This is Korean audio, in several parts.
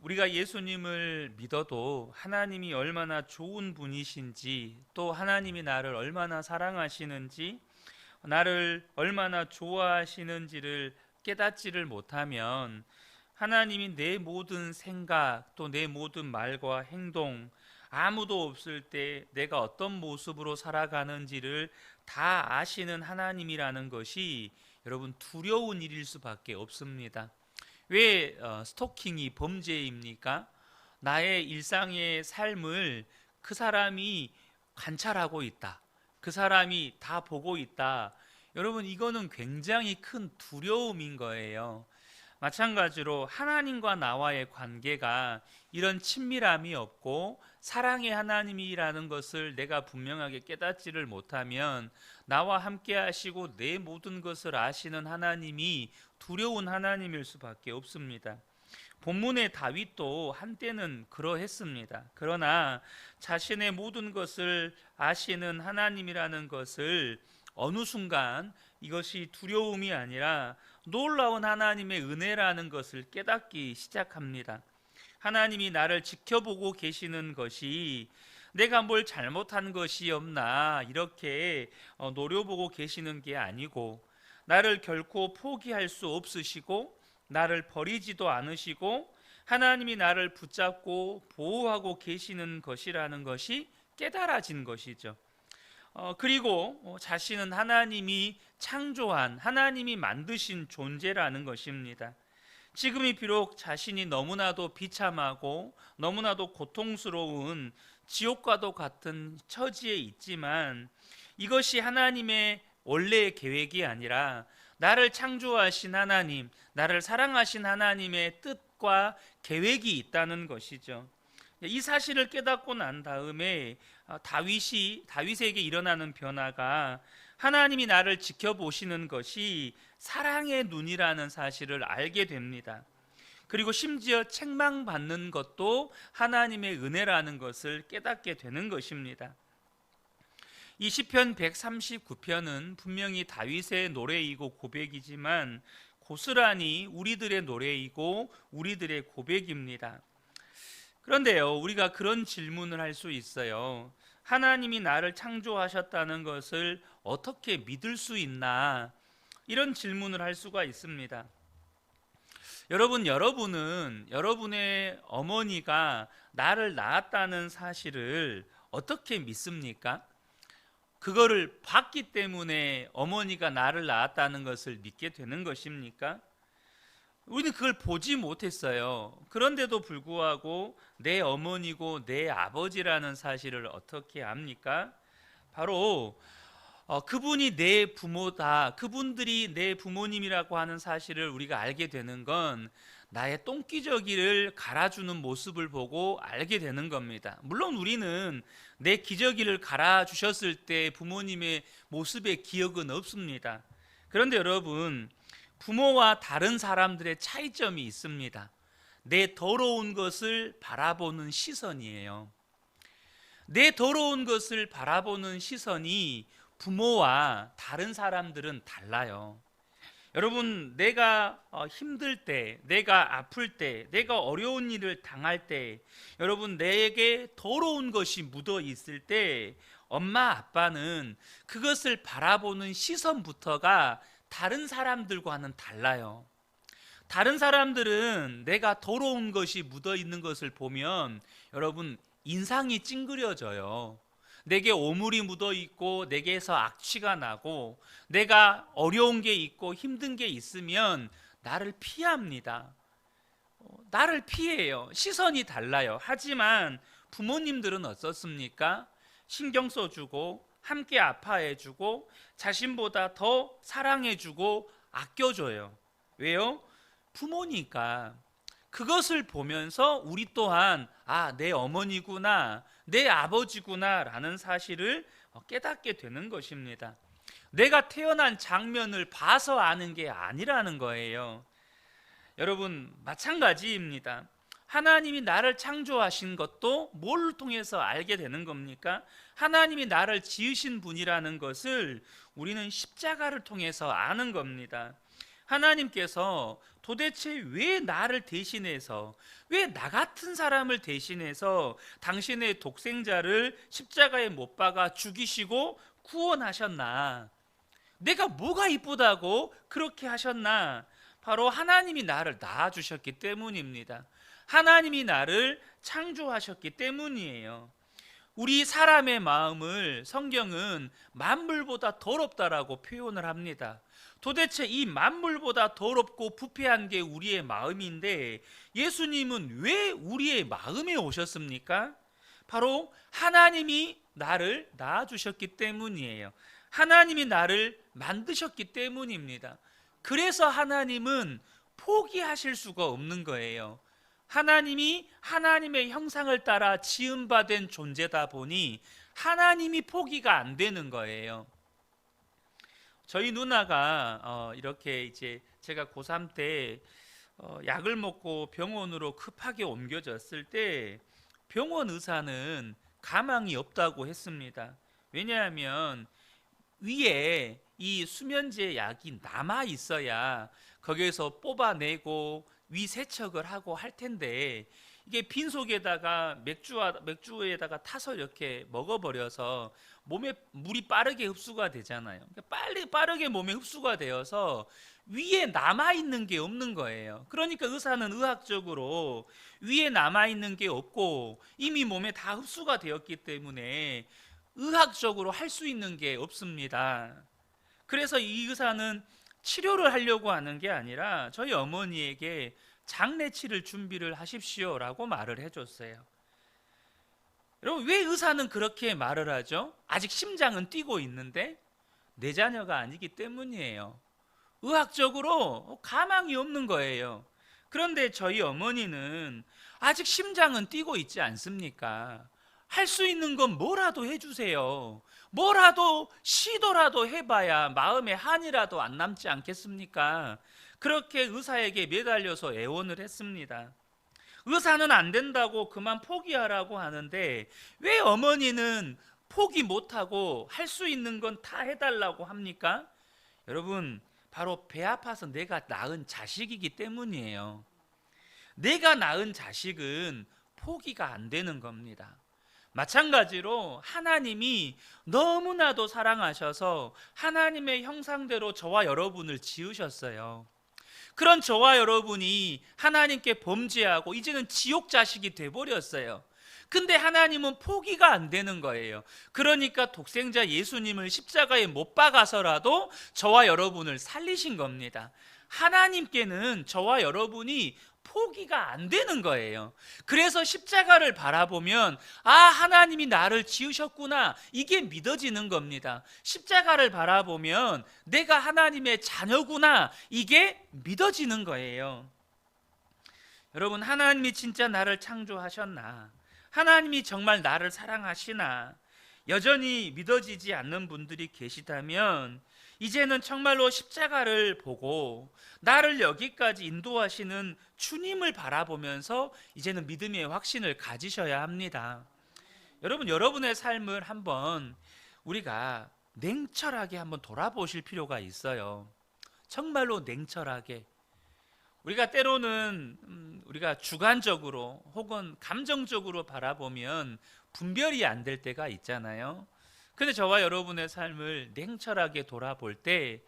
우리가 예수님을 믿어도 하나님이 얼마나 좋은 분이신지, 또 하나님이 나를 얼마나 사랑하시는지, 나를 얼마나 좋아하시는지를 깨닫지를 못하면 하나님이 내 모든 생각, 또 내 모든 말과 행동, 아무도 없을 때 내가 어떤 모습으로 살아가는지를 다 아시는 하나님이라는 것이 여러분 두려운 일일 수밖에 없습니다. 왜 스토킹이 범죄입니까? 나의 일상의 삶을 그 사람이 관찰하고 있다. 그 사람이 다 보고 있다. 여러분, 이거는 굉장히 큰 두려움인 거예요. 마찬가지로 하나님과 나와의 관계가 이런 친밀함이 없고 사랑의 하나님이라는 것을 내가 분명하게 깨닫지를 못하면 나와 함께 하시고 내 모든 것을 아시는 하나님이 두려운 하나님일 수밖에 없습니다. 본문의 다윗도 한때는 그러했습니다. 그러나 자신의 모든 것을 아시는 하나님이라는 것을 어느 순간 이것이 두려움이 아니라 놀라운 하나님의 은혜라는 것을 깨닫기 시작합니다. 하나님이 나를 지켜보고 계시는 것이 내가 뭘 잘못한 것이 없나 이렇게 노려보고 계시는 게 아니고, 나를 결코 포기할 수 없으시고 나를 버리지도 않으시고 하나님이 나를 붙잡고 보호하고 계시는 것이라는 것이 깨달아진 것이죠. 그리고 자신은 하나님이 창조한, 하나님이 만드신 존재라는 것입니다. 지금이 비록 자신이 너무나도 비참하고 너무나도 고통스러운 지옥과도 같은 처지에 있지만 이것이 하나님의 원래의 계획이 아니라 나를 창조하신 하나님, 나를 사랑하신 하나님의 뜻과 계획이 있다는 것이죠. 이 사실을 깨닫고 난 다음에 다윗에게 일어나는 변화가 하나님이 나를 지켜보시는 것이 사랑의 눈이라는 사실을 알게 됩니다. 그리고 심지어 책망받는 것도 하나님의 은혜라는 것을 깨닫게 되는 것입니다. 이 시편 139편은 분명히 다윗의 노래이고 고백이지만 고스란히 우리들의 노래이고 우리들의 고백입니다. 그런데요, 우리가 그런 질문을 할 수 있어요. 하나님이 나를 창조하셨다는 것을 어떻게 믿을 수 있나? 이런 질문을 할 수가 있습니다. 여러분은 여러분의 어머니가 나를 낳았다는 사실을 어떻게 믿습니까? 그거를 봤기 때문에 어머니가 나를 낳았다는 것을 믿게 되는 것입니까? 우리는 그걸 보지 못했어요. 그런데도 불구하고 내 어머니고 내 아버지라는 사실을 어떻게 압니까? 바로 그분이 내 부모다, 그분들이 내 부모님이라고 하는 사실을 우리가 알게 되는 건 나의 똥기저귀를 갈아주는 모습을 보고 알게 되는 겁니다. 물론 우리는 내 기저귀를 갈아주셨을 때 부모님의 모습의 기억은 없습니다. 그런데 여러분, 부모와 다른 사람들의 차이점이 있습니다. 내 더러운 것을 바라보는 시선이에요. 내 더러운 것을 바라보는 시선이 부모와 다른 사람들은 달라요. 여러분, 내가 힘들 때, 내가 아플 때, 내가 어려운 일을 당할 때, 여러분 내게 더러운 것이 묻어 있을 때 엄마 아빠는 그것을 바라보는 시선부터가 다른 사람들과는 달라요. 다른 사람들은 내가 더러운 것이 묻어 있는 것을 보면 여러분 인상이 찡그려져요. 내게 오물이 묻어 있고 내게서 악취가 나고 내가 어려운 게 있고 힘든 게 있으면 나를 피합니다. 나를 피해요. 시선이 달라요. 하지만 부모님들은 어떻습니까? 신경 써주고 함께 아파해주고 자신보다 더 사랑해주고 아껴줘요. 왜요? 부모니까. 그것을 보면서 우리 또한 내 어머니구나, 내 아버지구나 라는 사실을 깨닫게 되는 것입니다. 내가 태어난 장면을 봐서 아는 게 아니라는 거예요. 여러분, 마찬가지입니다. 하나님이 나를 창조하신 것도 뭘 통해서 알게 되는 겁니까? 하나님이 나를 지으신 분이라는 것을 우리는 십자가를 통해서 아는 겁니다. 하나님께서 도대체 왜 나를 대신해서, 왜 나 같은 사람을 대신해서 당신의 독생자를 십자가에 못 박아 죽이시고 구원하셨나? 내가 뭐가 이쁘다고 그렇게 하셨나? 바로 하나님이 나를 낳아주셨기 때문입니다. 하나님이 나를 창조하셨기 때문이에요. 우리 사람의 마음을 성경은 만물보다 더럽다라고 표현을 합니다. 도대체 이 만물보다 더럽고 부패한 게 우리의 마음인데 예수님은 왜 우리의 마음에 오셨습니까? 바로 하나님이 나를 낳아주셨기 때문이에요. 하나님이 나를 만드셨기 때문입니다. 그래서 하나님은 포기하실 수가 없는 거예요. 하나님이 하나님의 형상을 따라 지음받은 존재다 보니 하나님이 포기가 안 되는 거예요. 저희 누나가 이렇게 이제 제가 고3 때 약을 먹고 병원으로 급하게 옮겨졌을 때 병원 의사는 가망이 없다고 했습니다. 왜냐하면 위에 이 수면제 약이 남아 있어야 거기에서 뽑아내고 위 세척을 하고 할 텐데 이게 빈속에다가 맥주에다가 타서 이렇게 먹어버려서 몸에 물이 빠르게 흡수가 되잖아요. 빠르게 몸에 흡수가 되어서 위에 남아 있는 게 없는 거예요. 그러니까 의사는 의학적으로 위에 남아 있는 게 없고 이미 몸에 다 흡수가 되었기 때문에 의학적으로 할 수 있는 게 없습니다. 그래서 이 의사는 치료를 하려고 하는 게 아니라 저희 어머니에게 장례 치를 준비를 하십시오라고 말을 해줬어요. 여러분, 왜 의사는 그렇게 말을 하죠? 아직 심장은 뛰고 있는데 내 자녀가 아니기 때문이에요. 의학적으로 가망이 없는 거예요. 그런데 저희 어머니는 아직 심장은 뛰고 있지 않습니까? 할 수 있는 건 뭐라도 해주세요. 뭐라도 시도라도 해봐야 마음에 한이라도 안 남지 않겠습니까? 그렇게 의사에게 매달려서 애원을 했습니다. 의사는 안 된다고 그만 포기하라고 하는데 왜 어머니는 포기 못하고 할 수 있는 건 다 해달라고 합니까? 여러분, 바로 배 아파서 내가 낳은 자식이기 때문이에요. 내가 낳은 자식은 포기가 안 되는 겁니다. 마찬가지로 하나님이 너무나도 사랑하셔서 하나님의 형상대로 저와 여러분을 지으셨어요. 그런 저와 여러분이 하나님께 범죄하고 이제는 지옥 자식이 돼버렸어요. 근데 하나님은 포기가 안 되는 거예요. 그러니까 독생자 예수님을 십자가에 못 박아서라도 저와 여러분을 살리신 겁니다. 하나님께는 저와 여러분이 포기가 안 되는 거예요. 그래서 십자가를 바라보면 하나님이 나를 지으셨구나, 이게 믿어지는 겁니다. 십자가를 바라보면 내가 하나님의 자녀구나, 이게 믿어지는 거예요. 여러분, 하나님이 진짜 나를 창조하셨나? 하나님이 정말 나를 사랑하시나? 여전히 믿어지지 않는 분들이 계시다면 이제는 정말로 십자가를 보고 나를 여기까지 인도하시는 주님을 바라보면서 이제는 믿음의 확신을 가지셔야 합니다. 여러분, 여러분의 삶을 한번 우리가 냉철하게 한번 돌아보실 필요가 있어요. 정말로 냉철하게. 우리가 때로는 우리가 주관적으로 혹은 감정적으로 바라보면 분별이 안 될 때가 있잖아요. 근데 저와 여러분의 삶을 냉철하게 돌아볼 때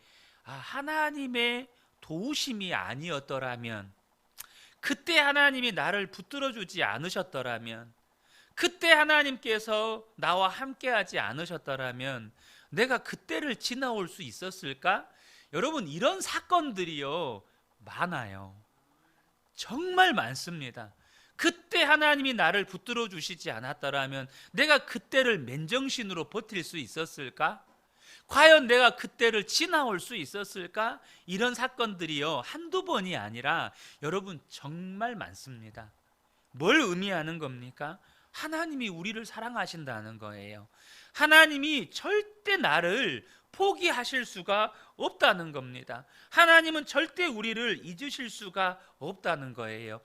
하나님의 도우심이 아니었더라면, 그때 하나님이 나를 붙들어 주지 않으셨더라면, 그때 하나님께서 나와 함께하지 않으셨더라면 내가 그때를 지나올 수 있었을까? 여러분, 이런 사건들이요 많아요. 정말 많습니다. 그때 하나님이 나를 붙들어 주시지 않았더라면 내가 그때를 맨정신으로 버틸 수 있었을까? 과연 내가 그때를 지나올 수 있었을까? 이런 사건들이요 한두 번이 아니라 여러분 정말 많습니다. 뭘 의미하는 겁니까? 하나님이 우리를 사랑하신다는 거예요. 하나님이 절대 나를 포기하실 수가 없다는 겁니다. 하나님은 절대 우리를 잊으실 수가 없다는 거예요.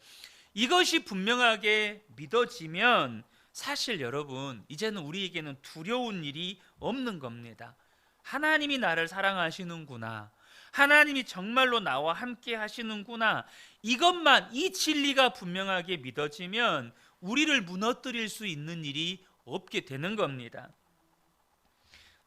이것이 분명하게 믿어지면 사실 여러분 이제는 우리에게는 두려운 일이 없는 겁니다. 하나님이 나를 사랑하시는구나, 하나님이 정말로 나와 함께 하시는구나, 이것만, 이 진리가 분명하게 믿어지면 우리를 무너뜨릴 수 있는 일이 없게 되는 겁니다.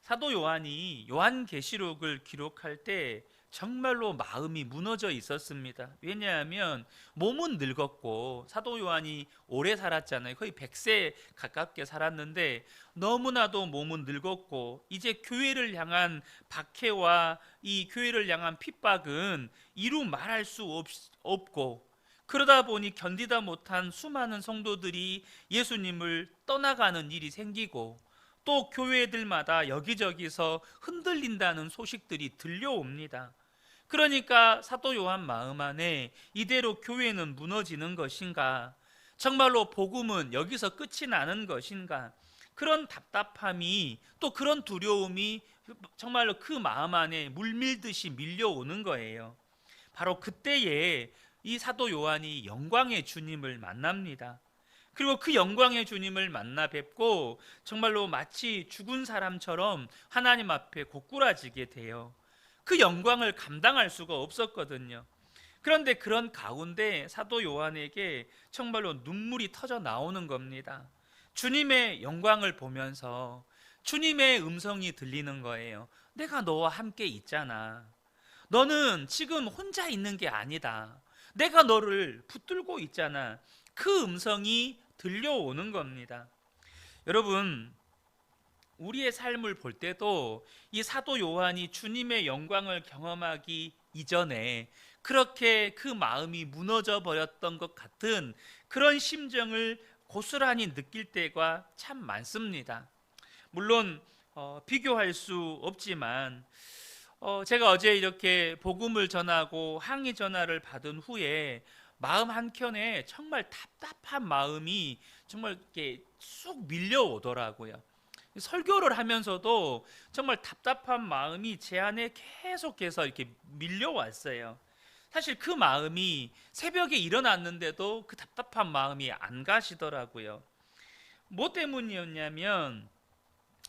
사도 요한이 요한계시록을 기록할 때 정말로 마음이 무너져 있었습니다. 왜냐하면 몸은 늙었고, 사도 요한이 오래 살았잖아요. 거의 100세 가깝게 살았는데 너무나도 몸은 늙었고, 이제 교회를 향한 박해와 이 교회를 향한 핍박은 이루 말할 수 없고, 그러다 보니 견디다 못한 수많은 성도들이 예수님을 떠나가는 일이 생기고, 또 교회들마다 여기저기서 흔들린다는 소식들이 들려옵니다. 그러니까 사도 요한 마음 안에 이대로 교회는 무너지는 것인가? 정말로 복음은 여기서 끝이 나는 것인가? 그런 답답함이, 또 그런 두려움이 정말로 그 마음 안에 물밀듯이 밀려오는 거예요. 바로 그때에 이 사도 요한이 영광의 주님을 만납니다. 그리고 그 영광의 주님을 만나 뵙고 정말로 마치 죽은 사람처럼 하나님 앞에 고꾸라지게 돼요. 그 영광을 감당할 수가 없었거든요. 그런데 그런 가운데 사도 요한에게 정말로 눈물이 터져 나오는 겁니다. 주님의 영광을 보면서 주님의 음성이 들리는 거예요. 내가 너와 함께 있잖아. 너는 지금 혼자 있는 게 아니다. 내가 너를 붙들고 있잖아. 그 음성이 들려오는 겁니다. 여러분, 우리의 삶을 볼 때도 이 사도 요한이 주님의 영광을 경험하기 이전에 그렇게 그 마음이 무너져 버렸던 것 같은 그런 심정을 고스란히 느낄 때가 참 많습니다. 물론 비교할 수 없지만, 제가 어제 이렇게 복음을 전하고 항의 전화를 받은 후에 마음 한켠에 정말 답답한 마음이 정말 이렇게 쑥 밀려오더라고요. 설교를 하면서도 정말 답답한 마음이 제 안에 계속해서 이렇게 밀려왔어요. 사실 그 마음이 새벽에 일어났는데도 그 답답한 마음이 안 가시더라고요. 뭐 때문이었냐면,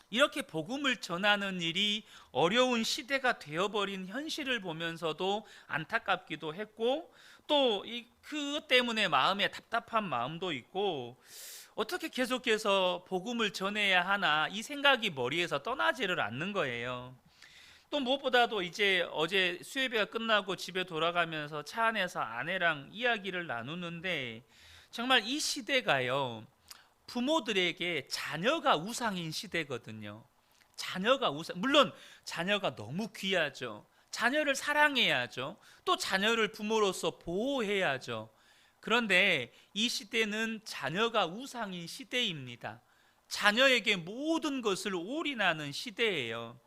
이렇게 복음을 전하는 일이 어려운 시대가 되어버린 현실을 보면서도 안타깝기도 했고, 또 그것 때문에 마음에 답답한 마음도 있고, 어떻게 계속해서 복음을 전해야 하나, 이 생각이 머리에서 떠나지를 않는 거예요. 또 무엇보다도 이제 어제 수요예배가 끝나고 집에 돌아가면서 차 안에서 아내랑 이야기를 나누는데, 정말 이 시대가요, 부모들에게 자녀가 우상인 시대거든요. 자녀가 우상, 물론 자녀가 너무 귀하죠. 자녀를 사랑해야죠. 또 자녀를 부모로서 보호해야죠. 그런데 이 시대는 자녀가 우상인 시대입니다. 자녀에게 모든 것을 올인하는 시대예요.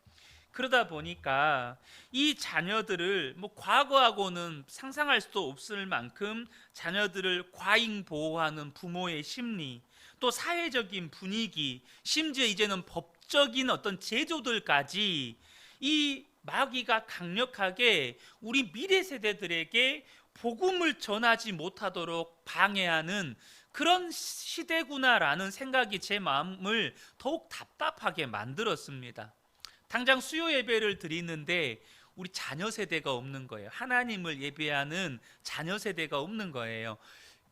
그러다 보니까 이 자녀들을 과거하고는 상상할 수도 없을 만큼 자녀들을 과잉 보호하는 부모의 심리, 또 사회적인 분위기, 심지어 이제는 법적인 어떤 제도들까지 이 마귀가 강력하게 우리 미래 세대들에게 복음을 전하지 못하도록 방해하는 그런 시대구나라는 생각이 제 마음을 더욱 답답하게 만들었습니다. 당장 수요 예배를 드리는데 우리 자녀 세대가 없는 거예요. 하나님을 예배하는 자녀 세대가 없는 거예요.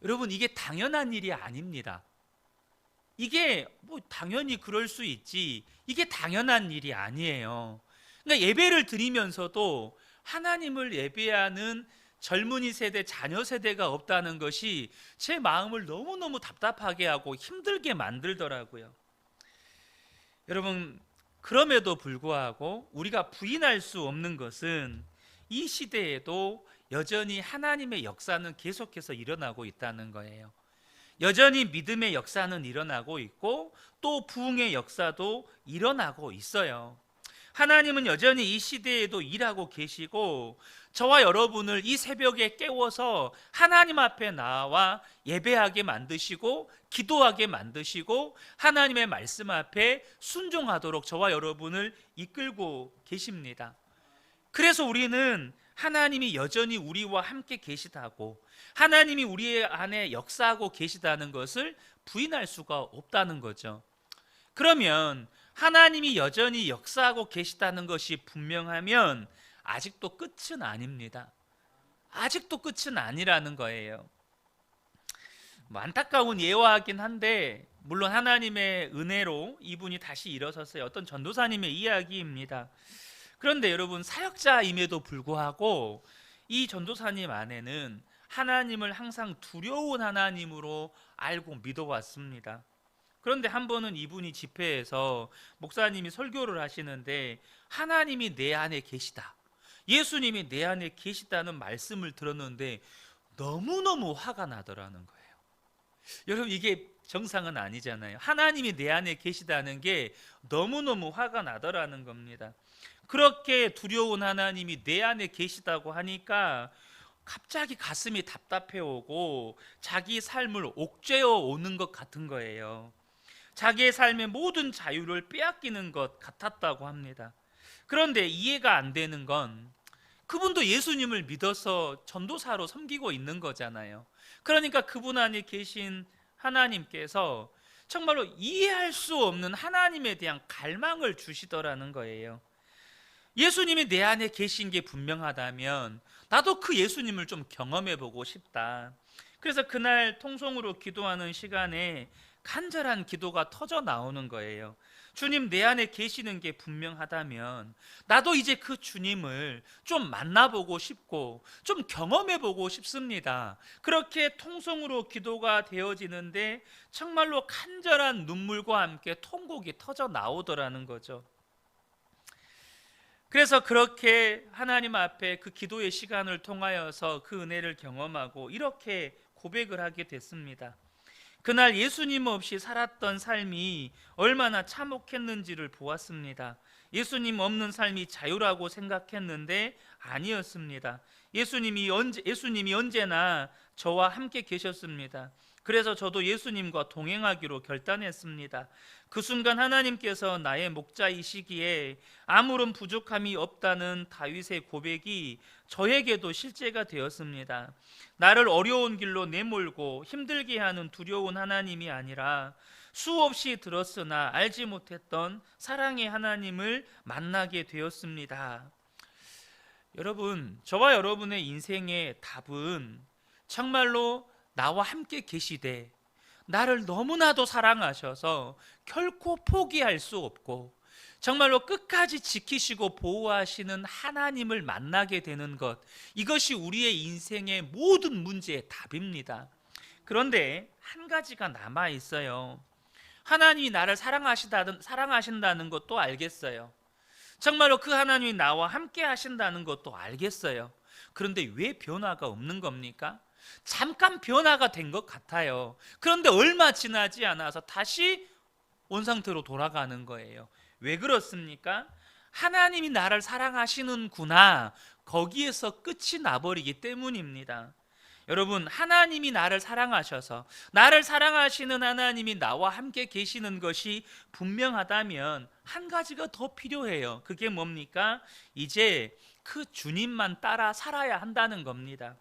여러분, 이게 당연한 일이 아닙니다. 이게 당연히 그럴 수 있지, 이게 당연한 일이 아니에요. 그러니까 예배를 드리면서도 하나님을 예배하는 젊은이 세대, 자녀 세대가 없다는 것이 제 마음을 너무너무 답답하게 하고 힘들게 만들더라고요. 여러분, 그럼에도 불구하고 우리가 부인할 수 없는 것은 이 시대에도 여전히 하나님의 역사는 계속해서 일어나고 있다는 거예요. 여전히 믿음의 역사는 일어나고 있고, 또 부흥의 역사도 일어나고 있어요. 하나님은 여전히 이 시대에도 일하고 계시고, 저와 여러분을 이 새벽에 깨워서 하나님 앞에 나와 예배하게 만드시고, 기도하게 만드시고, 하나님의 말씀 앞에 순종하도록 저와 여러분을 이끌고 계십니다. 그래서 우리는 하나님이 여전히 우리와 함께 계시다고, 하나님이 우리 안에 역사하고 계시다는 것을 부인할 수가 없다는 거죠. 그러면 하나님이 여전히 역사하고 계시다는 것이 분명하면 아직도 끝은 아닙니다. 아직도 끝은 아니라는 거예요. 뭐 안타까운 예화이긴 한데 물론 하나님의 은혜로 이분이 다시 일어섰어요. 어떤 전도사님의 이야기입니다. 그런데 여러분, 사역자임에도 불구하고 이 전도사님 안에는 하나님을 항상 두려운 하나님으로 알고 믿어왔습니다. 그런데 한 번은 이분이 집회에서 목사님이 설교를 하시는데 하나님이 내 안에 계시다, 예수님이 내 안에 계시다는 말씀을 들었는데 너무너무 화가 나더라는 거예요. 여러분, 이게 정상은 아니잖아요. 하나님이 내 안에 계시다는 게 너무너무 화가 나더라는 겁니다. 그렇게 두려운 하나님이 내 안에 계시다고 하니까 갑자기 가슴이 답답해 오고 자기 삶을 옥죄어 오는 것 같은 거예요. 자기의 삶의 모든 자유를 빼앗기는 것 같았다고 합니다. 그런데 이해가 안 되는 건 그분도 예수님을 믿어서 전도사로 섬기고 있는 거잖아요. 그러니까 그분 안에 계신 하나님께서 정말로 이해할 수 없는 하나님에 대한 갈망을 주시더라는 거예요. 예수님이 내 안에 계신 게 분명하다면 나도 그 예수님을 좀 경험해 보고 싶다. 그래서 그날 통성으로 기도하는 시간에 간절한 기도가 터져 나오는 거예요. 주님, 내 안에 계시는 게 분명하다면 나도 이제 그 주님을 좀 만나보고 싶고 좀 경험해보고 싶습니다. 그렇게 통성으로 기도가 되어지는데 정말로 간절한 눈물과 함께 통곡이 터져 나오더라는 거죠. 그래서 그렇게 하나님 앞에 그 기도의 시간을 통하여서 그 은혜를 경험하고 이렇게 고백을 하게 됐습니다. 그날 예수님 없이 살았던 삶이 얼마나 참혹했는지를 보았습니다. 예수님 없는 삶이 자유라고 생각했는데 아니었습니다. 예수님이 언제나 저와 함께 계셨습니다. 그래서 저도 예수님과 동행하기로 결단했습니다. 그 순간 하나님께서 나의 목자이시기에 아무런 부족함이 없다는 다윗의 고백이 저에게도 실제가 되었습니다. 나를 어려운 길로 내몰고 힘들게 하는 두려운 하나님이 아니라 수없이 들었으나 알지 못했던 사랑의 하나님을 만나게 되었습니다. 여러분, 저와 여러분의 인생의 답은 정말로 나와 함께 계시되 나를 너무나도 사랑하셔서 결코 포기할 수 없고 정말로 끝까지 지키시고 보호하시는 하나님을 만나게 되는 것, 이것이 우리의 인생의 모든 문제의 답입니다. 그런데 한 가지가 남아 있어요. 하나님이 나를 사랑하신다는 것도 알겠어요. 정말로 그 하나님이 나와 함께 하신다는 것도 알겠어요. 그런데 왜 변화가 없는 겁니까? 잠깐 변화가 된 것 같아요. 그런데 얼마 지나지 않아서 다시 원상태로 돌아가는 거예요. 왜 그렇습니까? 하나님이 나를 사랑하시는구나, 거기에서 끝이 나버리기 때문입니다. 여러분, 하나님이 나를 사랑하셔서 나를 사랑하시는 하나님이 나와 함께 계시는 것이 분명하다면 한 가지가 더 필요해요. 그게 뭡니까? 이제 그 주님만 따라 살아야 한다는 겁니다.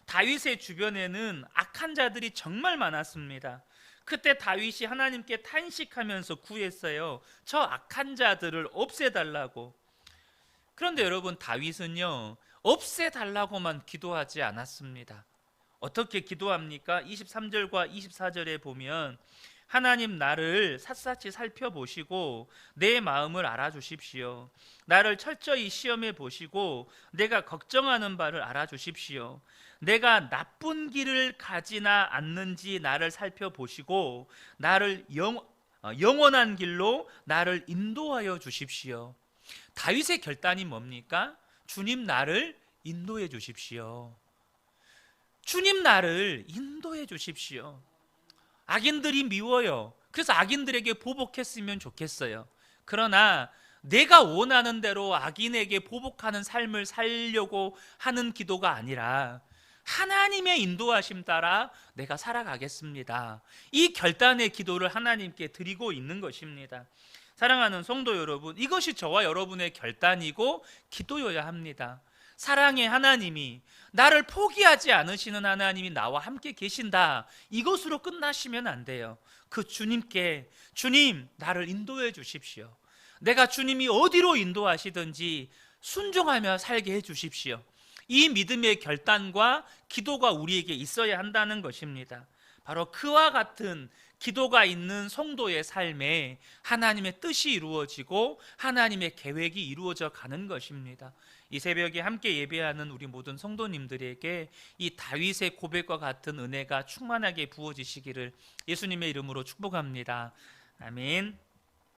다윗의 주변에는 악한 자들이 정말 많았습니다. 그때 다윗이 하나님께 탄식하면서 구했어요. 저 악한 자들을 없애달라고. 그런데 여러분, 다윗은요, 없애달라고만 기도하지 않았습니다. 어떻게 기도합니까? 23절과 24절에 보면 하나님, 나를 샅샅이 살펴보시고 내 마음을 알아주십시오. 나를 철저히 시험해 보시고 내가 걱정하는 바를 알아주십시오. 내가 나쁜 길을 가지나 않는지 나를 살펴보시고 나를 영원한 길로 나를 인도하여 주십시오. 다윗의 결단이 뭡니까? 주님, 나를 인도해 주십시오. 주님, 나를 인도해 주십시오. 악인들이 미워요. 그래서 악인들에게 보복했으면 좋겠어요. 그러나 내가 원하는 대로 악인에게 보복하는 삶을 살려고 하는 기도가 아니라 하나님의 인도하심 따라 내가 살아가겠습니다. 이 결단의 기도를 하나님께 드리고 있는 것입니다. 사랑하는 성도 여러분, 이것이 저와 여러분의 결단이고 기도여야 합니다. 사랑의 하나님이, 나를 포기하지 않으시는 하나님이 나와 함께 계신다, 이것으로 끝나시면 안 돼요. 그 주님께, 주님, 나를 인도해 주십시오. 내가 주님이 어디로 인도하시든지 순종하며 살게 해 주십시오. 이 믿음의 결단과 기도가 우리에게 있어야 한다는 것입니다. 바로 그와 같은 기도가 있는 성도의 삶에 하나님의 뜻이 이루어지고 하나님의 계획이 이루어져 가는 것입니다. 이 새벽에 함께 예배하는 우리 모든 성도님들에게 이 다윗의 고백과 같은 은혜가 충만하게 부어지시기를 예수님의 이름으로 축복합니다. 아멘.